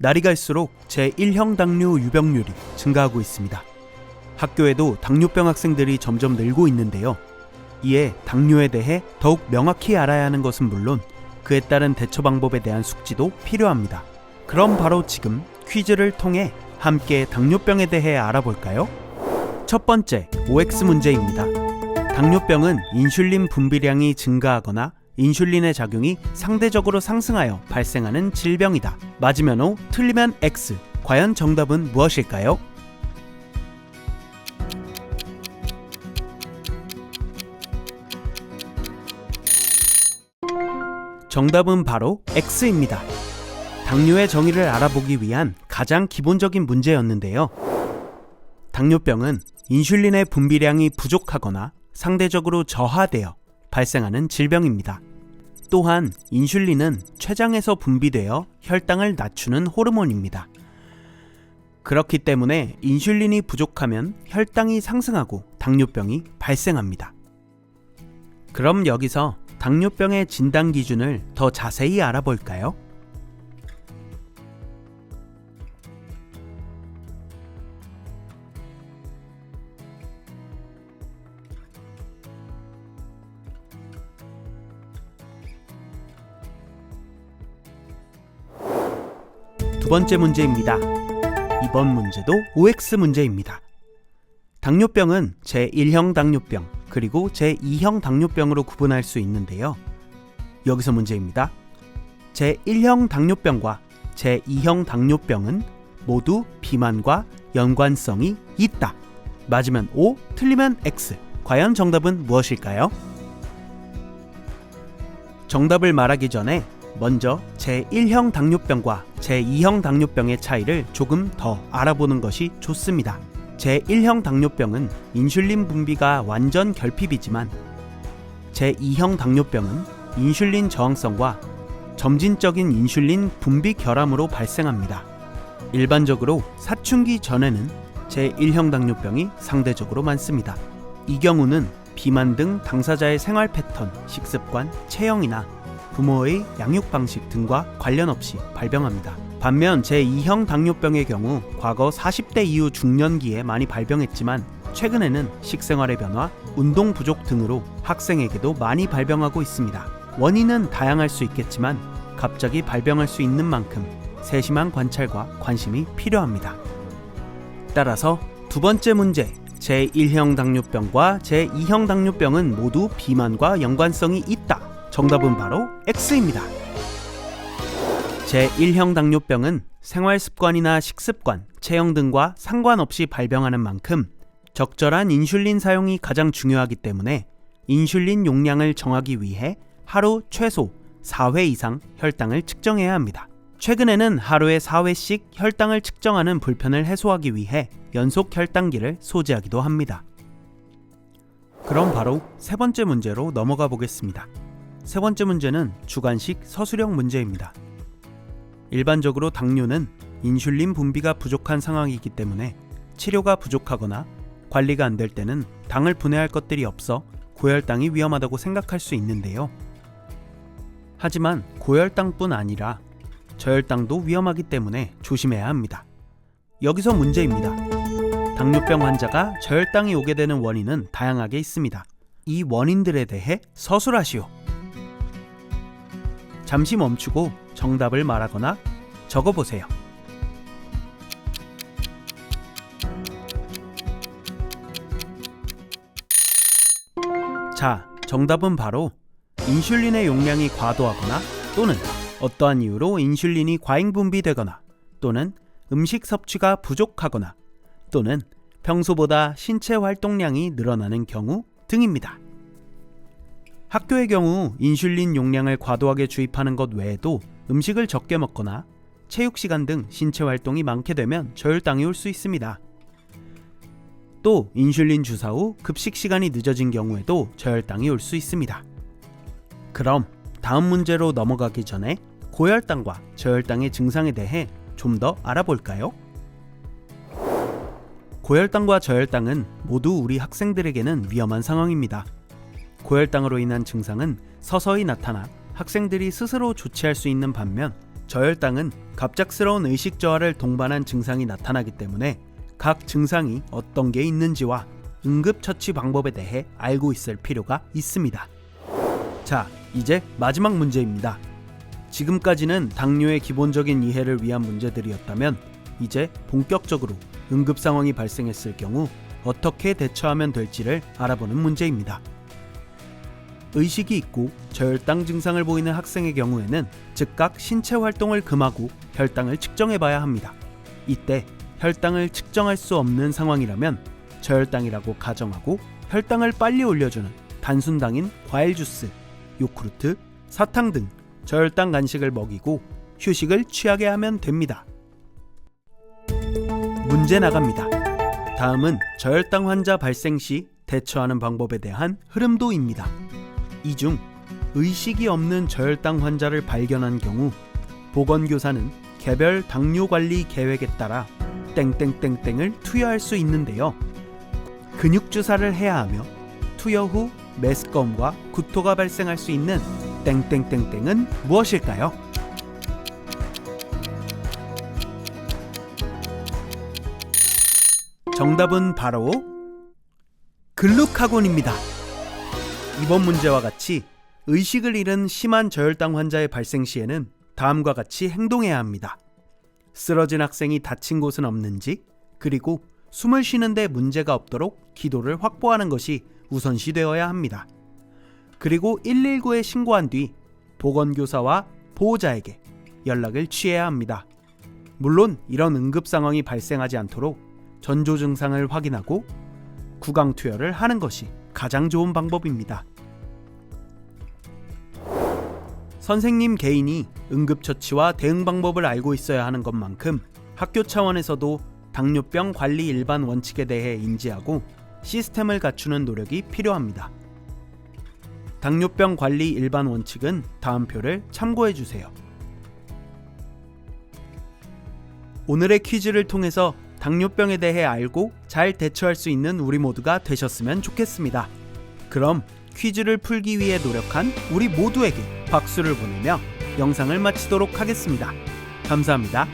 날이 갈수록 제1형 당뇨 유병률이 증가하고 있습니다. 학교에도 당뇨병 학생들이 점점 늘고 있는데요. 이에 당뇨에 대해 더욱 명확히 알아야 하는 것은 물론 그에 따른 대처 방법에 대한 숙지도 필요합니다. 그럼 바로 지금 퀴즈를 통해 함께 당뇨병에 대해 알아볼까요? 첫 번째, OX 문제입니다. 당뇨병은 인슐린 분비량이 증가하거나 인슐린의 작용이 상대적으로 상승하여 발생하는 질병이다. 맞으면 O, 틀리면 X. 과연 정답은 무엇일까요? 정답은 바로 X입니다. 당뇨의 정의를 알아보기 위한 가장 기본적인 문제였는데요. 당뇨병은 인슐린의 분비량이 부족하거나 상대적으로 저하되어 발생하는 질병입니다. 또한 인슐린은 췌장에서 분비되어 혈당을 낮추는 호르몬입니다. 그렇기 때문에 인슐린이 부족하면 혈당이 상승하고 당뇨병이 발생합니다. 그럼 여기서 당뇨병의 진단 기준을 더 자세히 알아볼까요? 두 번째 문제입니다. 이번 문제도 OX 문제입니다. 당뇨병은 제1형 당뇨병 그리고 제2형 당뇨병으로 구분할 수 있는데요. 여기서 문제입니다. 제1형 당뇨병과 제2형 당뇨병은 모두 비만과 연관성이 있다. 맞으면 O, 틀리면 X. 과연 정답은 무엇일까요? 정답을 말하기 전에 먼저 제1형 당뇨병과 제2형 당뇨병의 차이를 조금 더 알아보는 것이 좋습니다. 제1형 당뇨병은 인슐린 분비가 완전 결핍이지만 제2형 당뇨병은 인슐린 저항성과 점진적인 인슐린 분비 결함으로 발생합니다. 일반적으로 사춘기 전에는 제1형 당뇨병이 상대적으로 많습니다. 이 경우는 비만 등 당사자의 생활 패턴, 식습관, 체형이나 부모의 양육 방식 등과 관련 없이 발병합니다. 반면 제2형 당뇨병의 경우 과거 40대 이후 중년기에 많이 발병했지만 최근에는 식생활의 변화, 운동 부족 등으로 학생에게도 많이 발병하고 있습니다. 원인은 다양할 수 있겠지만 갑자기 발병할 수 있는 만큼 세심한 관찰과 관심이 필요합니다. 따라서 두 번째 문제, 제1형 당뇨병과 제2형 당뇨병은 모두 비만과 연관성이 있다. 정답은 바로 X입니다. 제1형 당뇨병은 생활습관이나 식습관, 체형 등과 상관없이 발병하는 만큼 적절한 인슐린 사용이 가장 중요하기 때문에 인슐린 용량을 정하기 위해 하루 최소 4회 이상 혈당을 측정해야 합니다. 최근에는 하루에 4회씩 혈당을 측정하는 불편을 해소하기 위해 연속 혈당기를 소지하기도 합니다. 그럼 바로 세 번째 문제로 넘어가 보겠습니다. 세 번째 문제는 주관식 서술형 문제입니다. 일반적으로 당뇨는 인슐린 분비가 부족한 상황이기 때문에 치료가 부족하거나 관리가 안 될 때는 당을 분해할 것들이 없어 고혈당이 위험하다고 생각할 수 있는데요. 하지만 고혈당뿐 아니라 저혈당도 위험하기 때문에 조심해야 합니다. 여기서 문제입니다. 당뇨병 환자가 저혈당이 오게 되는 원인은 다양하게 있습니다. 이 원인들에 대해 서술하시오. 잠시 멈추고 정답을 말하거나 적어보세요. 자, 정답은 바로 인슐린의 용량이 과도하거나 또는 어떠한 이유로 인슐린이 과잉 분비되거나 또는 음식 섭취가 부족하거나 또는 평소보다 신체 활동량이 늘어나는 경우 등입니다. 학교의 경우 인슐린 용량을 과도하게 주입하는 것 외에도 음식을 적게 먹거나 체육 시간 등 신체 활동이 많게 되면 저혈당이 올 수 있습니다. 또 인슐린 주사 후 급식 시간이 늦어진 경우에도 저혈당이 올 수 있습니다. 그럼 다음 문제로 넘어가기 전에 고혈당과 저혈당의 증상에 대해 좀 더 알아볼까요? 고혈당과 저혈당은 모두 우리 학생들에게는 위험한 상황입니다. 고혈당으로 인한 증상은 서서히 나타나 학생들이 스스로 조치할 수 있는 반면 저혈당은 갑작스러운 의식 저하를 동반한 증상이 나타나기 때문에 각 증상이 어떤 게 있는지와 응급처치 방법에 대해 알고 있을 필요가 있습니다. 자, 이제 마지막 문제입니다. 지금까지는 당뇨의 기본적인 이해를 위한 문제들이었다면 이제 본격적으로 응급 상황이 발생했을 경우 어떻게 대처하면 될지를 알아보는 문제입니다. 의식이 있고 저혈당 증상을 보이는 학생의 경우에는 즉각 신체 활동을 금하고 혈당을 측정해 봐야 합니다. 이때 혈당을 측정할 수 없는 상황이라면 저혈당이라고 가정하고 혈당을 빨리 올려주는 단순당인 과일 주스, 요구르트, 사탕 등 저혈당 간식을 먹이고 휴식을 취하게 하면 됩니다. 문제 나갑니다. 다음은 저혈당 환자 발생 시 대처하는 방법에 대한 흐름도입니다. 이 중 의식이 없는 저혈당 환자를 발견한 경우 보건교사는 개별 당뇨 관리 계획에 따라 땡땡땡땡을 투여할 수 있는데요. 근육 주사를 해야 하며 투여 후 메스꺼움과 구토가 발생할 수 있는 땡땡땡땡은 무엇일까요? 정답은 바로 글루카곤입니다. 이번 문제와 같이 의식을 잃은 심한 저혈당 환자의 발생 시에는 다음과 같이 행동해야 합니다. 쓰러진 학생이 다친 곳은 없는지, 그리고 숨을 쉬는데 문제가 없도록 기도를 확보하는 것이 우선시되어야 합니다. 그리고 119에 신고한 뒤 보건교사와 보호자에게 연락을 취해야 합니다. 물론 이런 응급 상황이 발생하지 않도록 전조 증상을 확인하고 구강 투여를 하는 것이 가장 좋은 방법입니다. 선생님 개인이 응급처치와 대응 방법을 알고 있어야 하는 것만큼 학교 차원에서도 당뇨병 관리 일반 원칙에 대해 인지하고 시스템을 갖추는 노력이 필요합니다. 당뇨병 관리 일반 원칙은 다음 표를 참고해 주세요. 오늘의 퀴즈를 통해서 당뇨병에 대해 알고 잘 대처할 수 있는 우리 모두가 되셨으면 좋겠습니다. 그럼 퀴즈를 풀기 위해 노력한 우리 모두에게 박수를 보내며 영상을 마치도록 하겠습니다. 감사합니다.